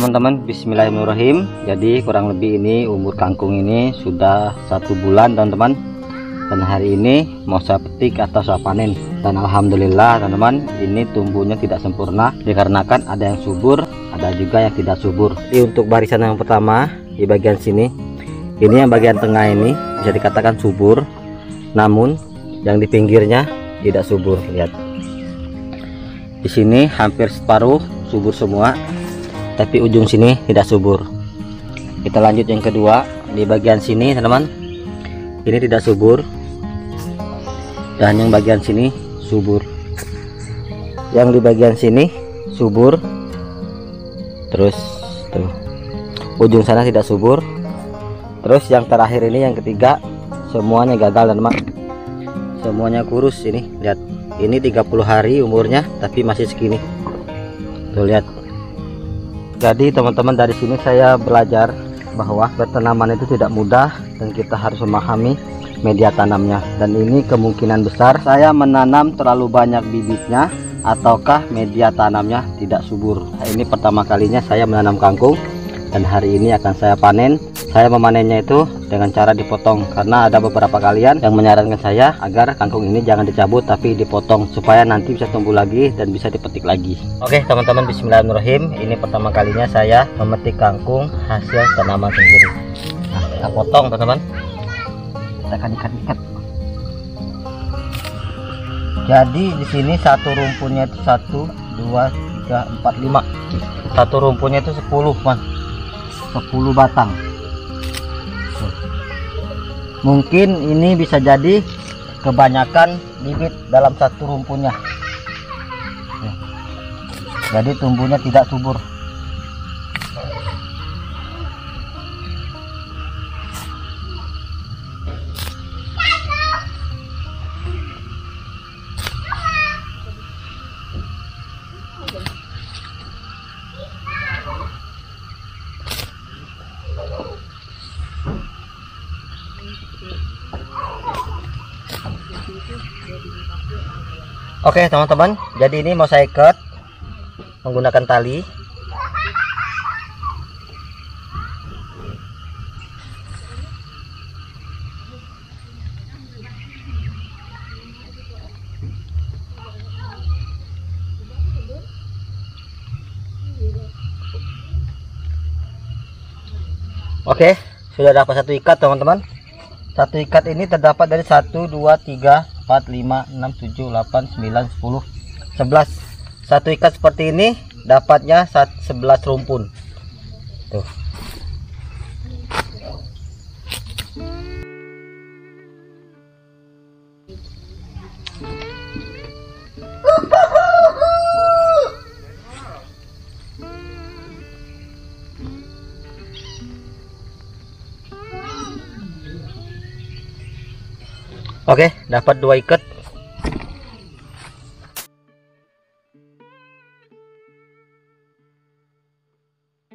teman-teman, bismillahirrahmanirrahim. Jadi kurang lebih ini umur kangkung ini sudah 1 bulan teman-teman. Dan hari ini mau saya petik atau saya panen. Dan alhamdulillah teman-teman, ini tumbuhnya tidak sempurna dikarenakan ada yang subur, ada juga yang tidak subur. Jadi untuk barisan yang pertama di bagian sini, ini yang bagian tengah ini bisa dikatakan subur. Namun yang di pinggirnya tidak subur. Lihat. Di sini hampir separuh subur semua. Tapi ujung sini tidak subur. Kita lanjut yang kedua di bagian sini teman-teman, ini tidak subur, dan yang bagian sini subur. Yang di bagian sini subur, terus tuh ujung sana tidak subur. Terus yang terakhir ini yang ketiga semuanya gagal teman-teman, semuanya kurus. Ini lihat, ini 30 hari umurnya tapi masih segini tuh, lihat. Jadi teman-teman, dari sini saya belajar bahwa bertanaman itu tidak mudah dan kita harus memahami media tanamnya. Dan ini kemungkinan besar saya menanam terlalu banyak bibitnya ataukah media tanamnya tidak subur. Nah, ini pertama kalinya saya menanam kangkung dan hari ini akan saya panen. Saya memanennya itu dengan cara dipotong, karena ada beberapa kalian yang menyarankan saya agar kangkung ini jangan dicabut tapi dipotong supaya nanti bisa tumbuh lagi dan bisa dipetik lagi. Oke teman-teman, bismillahirrahmanirrahim. Ini pertama kalinya saya memetik kangkung hasil tanaman sendiri. Nah, kita potong teman-teman, kita akan ikat-ikat. Jadi di sini satu rumpunnya itu 1, 2, 3, 4, 5. Satu rumpunnya itu 10 man, 10 batang. Mungkin ini bisa jadi kebanyakan bibit dalam satu rumpunnya, jadi tumbuhnya tidak subur. Oke teman-teman, jadi ini mau saya ikat menggunakan tali. Oke, sudah dapat satu ikat teman-teman. Satu ikat ini terdapat dari 1, 2, 3, 4, 5, 6, 7, 8, 9, 10, 11. Satu ikat seperti ini dapatnya 11 rumpun. Tuh. Oke, dapat 2 ikat.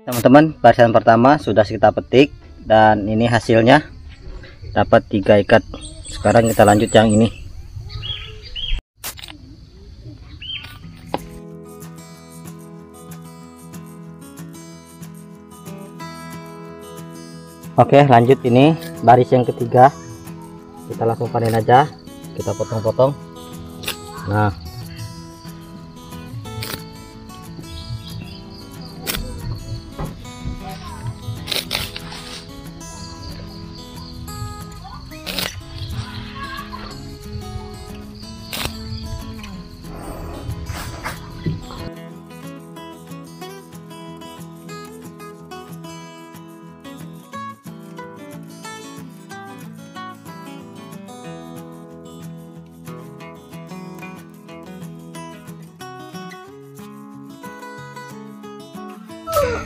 Teman-teman, barisan pertama sudah kita petik dan ini hasilnya dapat 3 ikat. Sekarang kita lanjut yang ini. Oke, lanjut ini baris yang ketiga. Kita langsung panen aja, kita potong-potong. Nah,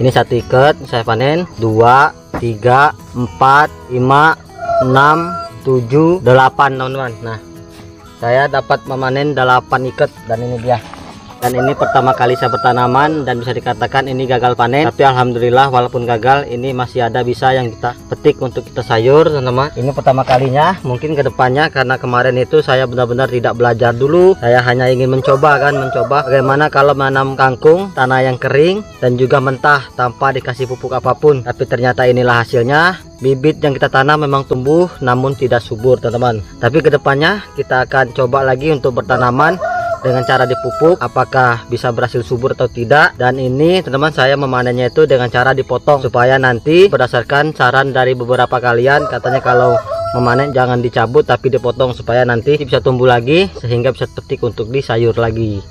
ini satu ikat saya panen 2, 3, 4, 5, 6, 7, 8 teman-teman. Nah, saya dapat memanen 8 ikat dan ini dia. Dan ini pertama kali saya bertanaman dan bisa dikatakan ini gagal panen, tapi alhamdulillah walaupun gagal ini masih ada bisa yang kita petik untuk kita sayur teman-teman. Ini pertama kalinya, mungkin kedepannya karena kemarin itu saya benar-benar tidak belajar dulu, saya hanya ingin mencoba bagaimana kalau menanam kangkung tanah yang kering dan juga mentah tanpa dikasih pupuk apapun. Tapi ternyata inilah hasilnya. Bibit yang kita tanam memang tumbuh namun tidak subur teman-teman. Tapi kedepannya kita akan coba lagi untuk bertanaman dengan cara dipupuk, apakah bisa berhasil subur atau tidak. Dan ini teman-teman saya memanennya itu dengan cara dipotong, supaya nanti berdasarkan saran dari beberapa kalian, katanya kalau memanen jangan dicabut tapi dipotong supaya nanti bisa tumbuh lagi sehingga bisa petik untuk disayur lagi.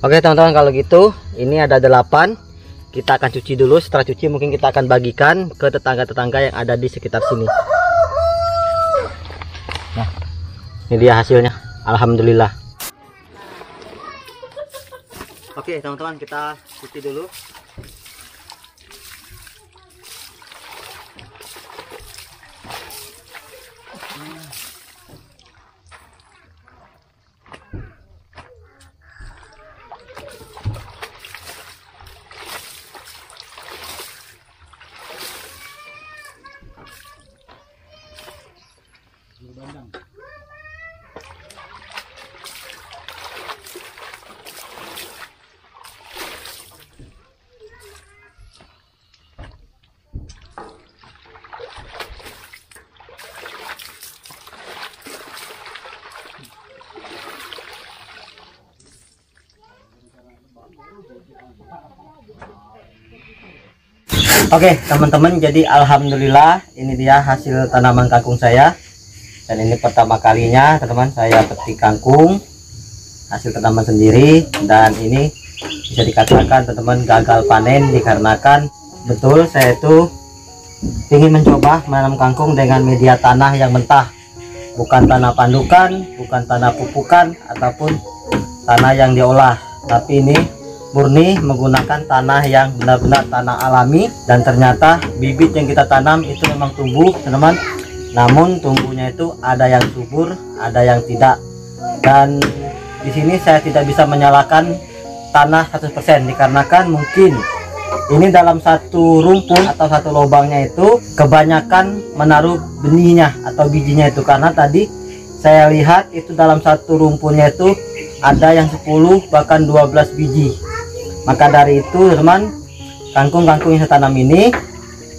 Oke teman-teman, kalau gitu ini ada 8. Kita akan cuci dulu. Setelah cuci mungkin kita akan bagikan ke tetangga-tetangga yang ada di sekitar sini. Nah, ini dia hasilnya, alhamdulillah. Oke teman-teman, kita cuci dulu. Oke teman-teman, jadi alhamdulillah ini dia hasil tanaman kangkung saya. Dan ini pertama kalinya teman-teman saya petik kangkung hasil tanaman sendiri. Dan ini bisa dikatakan teman-teman gagal panen dikarenakan betul saya itu ingin mencoba menanam kangkung dengan media tanah yang mentah, bukan tanah pandukan, bukan tanah pupukan ataupun tanah yang diolah, tapi ini murni menggunakan tanah yang benar-benar tanah alami. Dan ternyata bibit yang kita tanam itu memang tumbuh teman-teman, namun tumbuhnya itu ada yang subur, ada yang tidak. Dan di sini saya tidak bisa menyalahkan tanah 100% dikarenakan mungkin ini dalam satu rumpun atau satu lubangnya itu kebanyakan menaruh benihnya atau bijinya itu, karena tadi saya lihat itu dalam satu rumpunnya itu ada yang 10 bahkan 12 biji. Maka dari itu teman, kangkung-kangkung yang saya tanam ini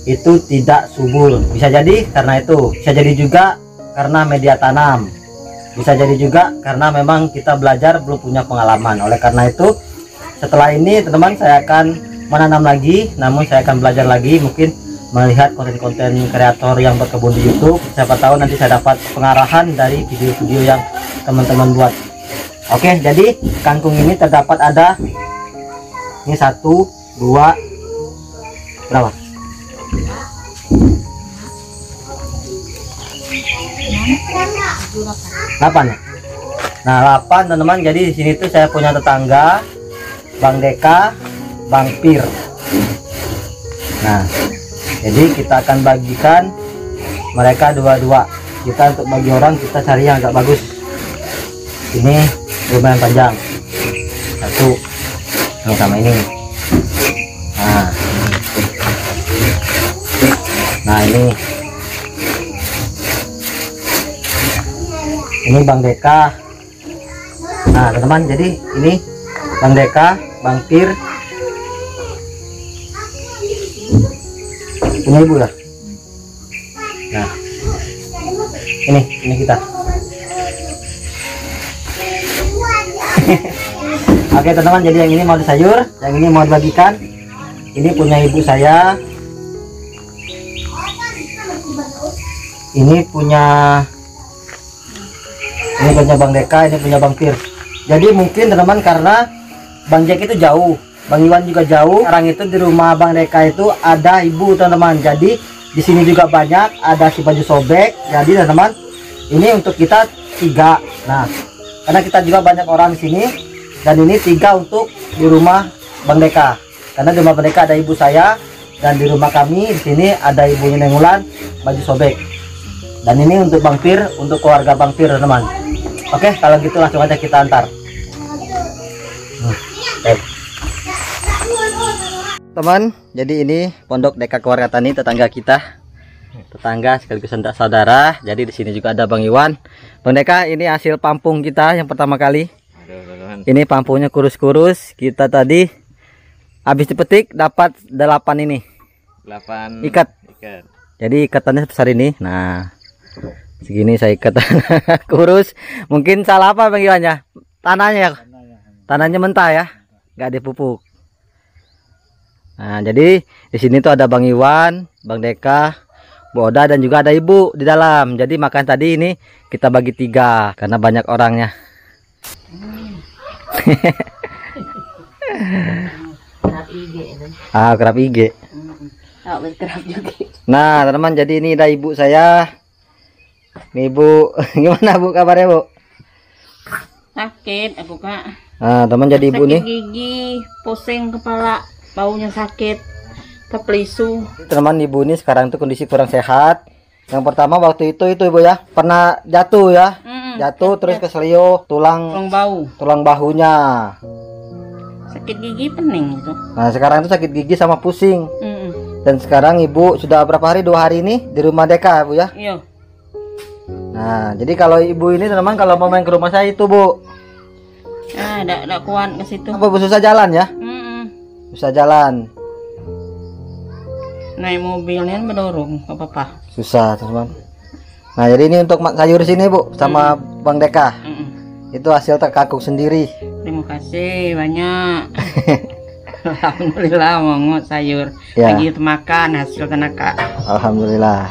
itu tidak subur. Bisa jadi karena itu, bisa jadi juga karena media tanam, bisa jadi juga karena memang kita belajar belum punya pengalaman. Oleh karena itu setelah ini teman-teman saya akan menanam lagi, namun saya akan belajar lagi, mungkin melihat konten-konten kreator yang berkebun di YouTube. Siapa tahu nanti saya dapat pengarahan dari video-video yang teman-teman buat. Oke, jadi kangkung ini terdapat ada ini 1, 2, berapa? 8 ya? Nah 8 teman-teman. Jadi di sini tuh saya punya tetangga Bang Deka, Bang Pir. Nah jadi kita akan bagikan mereka dua-dua. Kita untuk bagi orang kita cari yang agak bagus. Ini lumayan panjang, 1 sama ini. Nah ini Bang Deka. Nah teman-teman, jadi ini Bang Deka, Bang Pir punya ibu ya. Nah ini kita. Oke teman-teman, jadi yang ini mau disayur, yang ini mau dibagikan. Ini punya ibu saya, ini punya Bang Deka, ini punya Bang Pir. Jadi mungkin teman-teman karena Bang Jack itu jauh, Bang Iwan juga jauh. Sekarang itu di rumah Bang Deka itu ada ibu teman-teman. Jadi di sini juga banyak ada si baju sobek. Jadi teman-teman ini untuk kita 3. Nah karena kita juga banyak orang di sini. Dan ini 3 untuk di rumah Bang Deka. Karena di rumah Bang Deka ada ibu saya, dan di rumah kami di sini ada ibunya Nengulan, baju sobek. Dan ini untuk Bang Pir, untuk keluarga Bang Pir teman-teman. Oke, kalau gitu langsung aja kita antar. Teman, jadi ini pondok Deka Keluarga Tani, tetangga kita, tetangga sekaligus saudara. Jadi di sini juga ada Bang Iwan. Bang Deka, ini hasil pampung kita yang pertama kali. Ini pampungnya kurus-kurus. Kita tadi habis dipetik dapat 8 ini. 8 ikat. Jadi ikatannya sebesar ini. Nah, segini saya ikat. Kurus. Mungkin salah apa Bang Iwan ya? Tanahnya. Tanahnya mentah ya, nggak dipupuk. Nah, jadi di sini tuh ada Bang Iwan, Bang Deka, Bu Oda, dan juga ada Ibu di dalam. Jadi makan tadi ini kita bagi 3 karena banyak orangnya. Kerap IG. Nah, teman-teman, jadi ini ada ibu saya. Nih Bu, gimana Bu kabarnya Bu? Sakit aku Kak. Nah, teman, jadi ibu nih. Gigi, pusing kepala. Baunya sakit, kepelisu. Teman, ibu ini sekarang tuh kondisi kurang sehat. Yang pertama waktu itu Ibu ya, pernah jatuh ya, jatuh terus keselio tulang bahunya. Sakit gigi pening gitu. Nah, sekarang tuh sakit gigi sama pusing. Dan sekarang Ibu sudah berapa hari? 2 hari ini di rumah Deka Bu ya. Iya. Nah, jadi kalau Ibu ini teman, kalau mau main ke rumah saya itu Bu, enggak kuat ke situ. Apa Bu, susah jalan ya? Susah jalan. Naik mobilnya mendorong apa-apa. Susah teman. Nah, jadi ini untuk sayur sini Bu sama Bang Deka. Itu hasil terkakuk sendiri. Terima kasih banyak. Alhamdulillah mongot sayur. Ya. Lagi makan hasil tenaga. Alhamdulillah.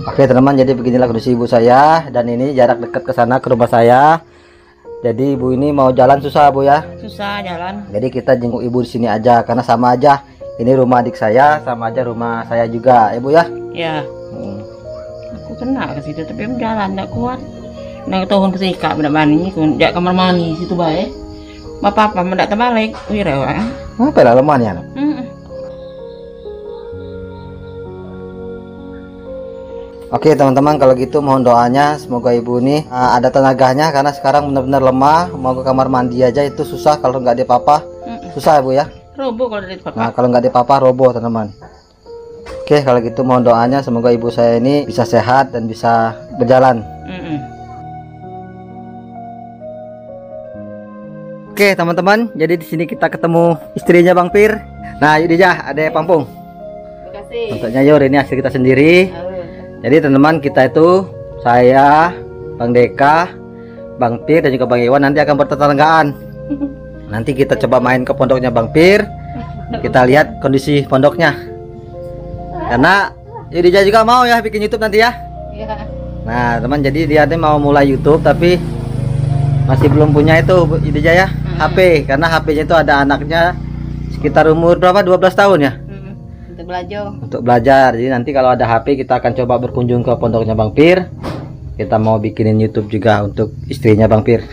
Oke teman, jadi beginilah kondisi ibu saya, dan ini jarak dekat ke sana ke rumah saya. Jadi ibu ini mau jalan susah Bu ya. Susah jalan. Jadi kita jenguk ibu di sini aja karena sama aja. Ini rumah adik saya, sama aja rumah saya juga, Ibu ya. Ya. Aku kena ke situ tapi jalan enggak kuat. Nang tahun ke sikap ndak bani kun jak kamar mandi situ bae. Bapak mendak terbalik. Wira wae. Apa lah lemahnya? Oke teman-teman, kalau gitu mohon doanya semoga ibu ini ada tenaganya, karena sekarang benar-benar lemah. Mau ke kamar mandi aja itu susah kalau nggak ada papa. Susah ya Bu ya. Roboh kalau ada papa. Nah, kalau nggak ada papa roboh teman-teman. Oke, kalau gitu mohon doanya semoga ibu saya ini bisa sehat dan bisa berjalan. Oke teman-teman, jadi di sini kita ketemu istrinya Bang Pir. Nah, yuk Dija, ada pampung. Terima kasih. Untuk nyayur ini hasil kita sendiri. Jadi teman-teman, kita itu saya, Bang Deka, Bang Pir, dan juga Bang Iwan nanti akan bertetanggaan. Nanti kita coba main ke pondoknya Bang Pir. Kita lihat kondisi pondoknya. Karena Dija juga mau ya bikin YouTube nanti ya. Iya. Nah teman, jadi dia mau mulai YouTube tapi masih belum punya itu Dija ya, HP. Karena HP-nya itu ada anaknya sekitar umur berapa? 12 tahun ya. Untuk belajar. Jadi nanti kalau ada HP kita akan coba berkunjung ke pondoknya Bang Pir. Kita mau bikinin YouTube juga untuk istrinya Bang Pir.